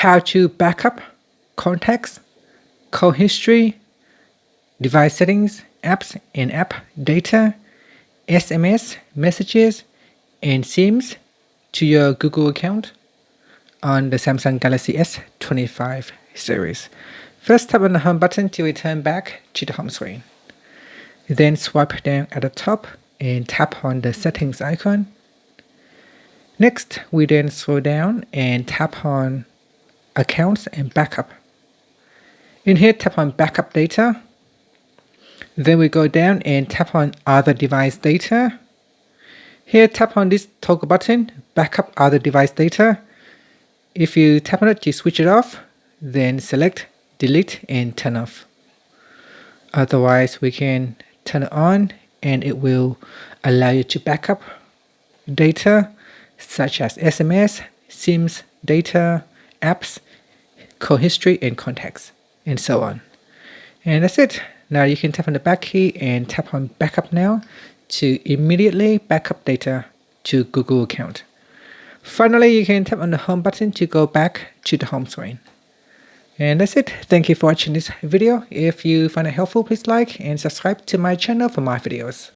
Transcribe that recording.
how to backup contacts, call history, device settings, apps and app data, SMS messages, and SIMs to your Google account on the Samsung Galaxy S25 series. First, tap on the home button to return back to the home screen. Then swipe down at the top and tap on the settings icon. Next, we then scroll down and tap on accounts and backup. In here, tap on backup data. Then we go down and tap on other device data. Here, tap on this toggle button, backup other device data. If you tap on it to switch it off, then select delete and turn off. Otherwise, we can turn it on and it will allow you to backup data such as SMS, SIMs, data, apps, call history, and contacts, and so on. And that's it. Now you can tap on the back key and tap on backup now to immediately backup data to Google account. Finally, you can tap on the home button to go back to the home screen. And that's it. Thank you for watching this video. If you find it helpful, please like and subscribe to my channel for more videos.